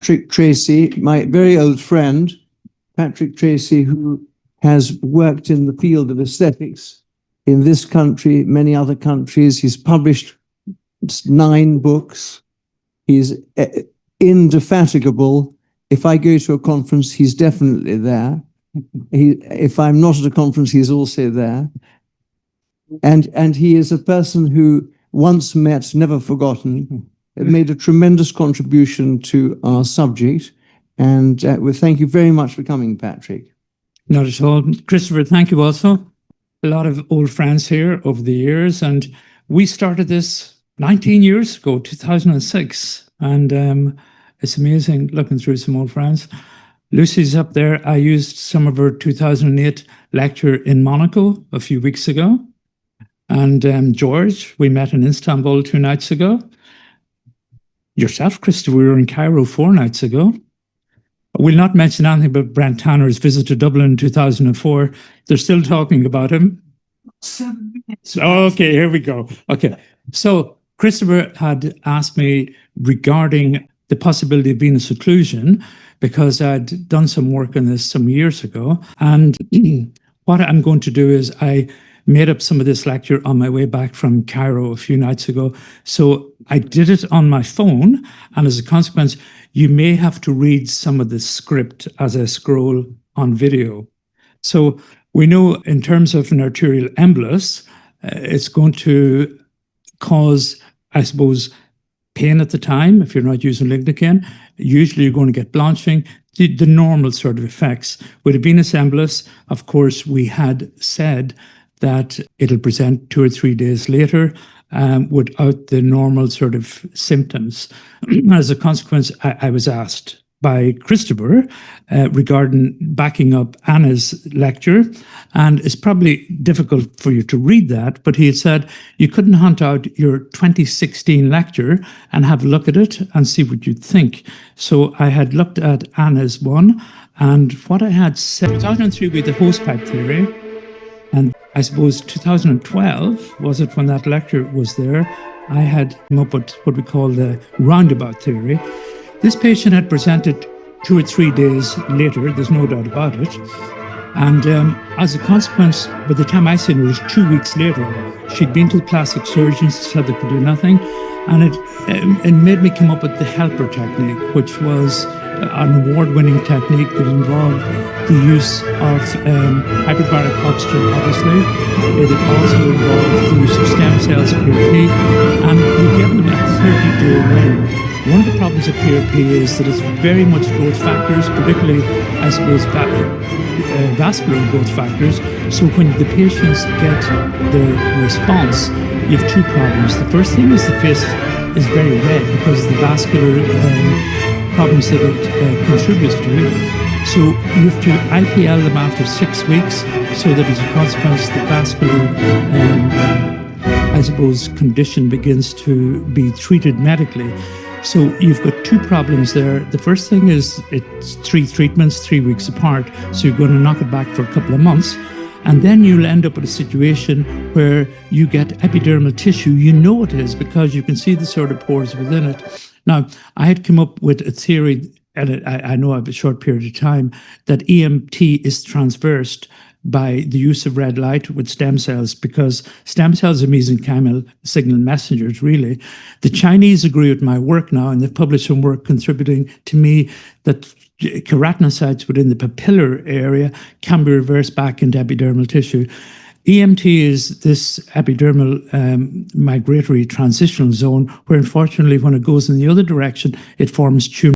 Patrick Treacy, my very old friend, Patrick Treacy, who has worked in the field of aesthetics in this country, many other countries. He's published 9 books. He's indefatigable. If I go to a conference, he's definitely there. If I'm not at a conference, he's also there. And he is a person who, once met, never forgotten. It made a tremendous contribution to our subject. And we thank you very much for coming, Patrick. Not at all. Christopher, thank you also. A lot of old friends here over the years. And we started this 19 years ago, 2006. And it's amazing looking through some old friends. Lucy's up there. I used some of her 2008 lecture in Monaco a few weeks ago. And George, we met in Istanbul 2 nights ago. Yourself, Christopher, we were in Cairo 4 nights ago. We'll not mention anything about Brent Tanner's visit to Dublin in 2004. They're still talking about him. 7 minutes. Okay, here we go. Okay, so Christopher had asked me regarding the possibility of venous occlusion because I'd done some work on this some years ago. And what I'm going to do is I made up some of this lecture on my way back from Cairo a few nights ago. So I did it on my phone, and as a consequence, you may have to read some of the script as I scroll on video. So we know in terms of an arterial embolus, it's going to cause, I suppose, pain at the time if you're not using lignocaine. Usually you're going to get blanching, the normal sort of effects. With a venous embolus, of course, we had said that it'll present 2 or 3 days later without the normal sort of symptoms. As a consequence, I was asked by Christopher regarding backing up Anna's lecture, and it's probably difficult for you to read that, but he had said you couldn't hunt out your 2016 lecture and have a look at it and see what you'd think. So I had looked at Anna's one, and what I had said, 2003 with the Hosepipe theory, and I suppose 2012 was it when that lecture was there, I had come up with what we call the Roundabout theory. This patient had presented 2 or 3 days later, there's no doubt about it. And as a consequence, by the time I seen her, it was 2 weeks later, she'd been to the plastic surgeon, said they could do nothing. And it made me come up with the helper technique, which was an award-winning technique that involved the use of hyperbaric oxygen, obviously. It also involved the use of stem cells, PRP, and we give them a 30-day reign. One of the problems of PRP is that it's very much growth factors, particularly, I suppose, vascular growth factors. So when the patients get the response, you have 2 problems. The first thing is the face is very red because of the vascular problems that it contributes to. So you have to IPL them after 6 weeks so that as a consequence the vascular, I suppose, condition begins to be treated medically. So you've got 2 problems there. The first thing is it's 3 treatments, 3 weeks apart. So you're going to knock it back for a couple of months. And then you'll end up with a situation where you get epidermal tissue. You know it is because you can see the sort of pores within it. Now, I had come up with a theory, and I know I have a short period of time, that EMT is transversed by the use of red light with stem cells, because stem cells are mesenchymal signal messengers, really. The Chinese agree with my work now, and they've published some work contributing to me that keratinocytes within the papillar area can be reversed back into epidermal tissue. EMT is this epidermal migratory transitional zone where, unfortunately, when it goes in the other direction, it forms tumor.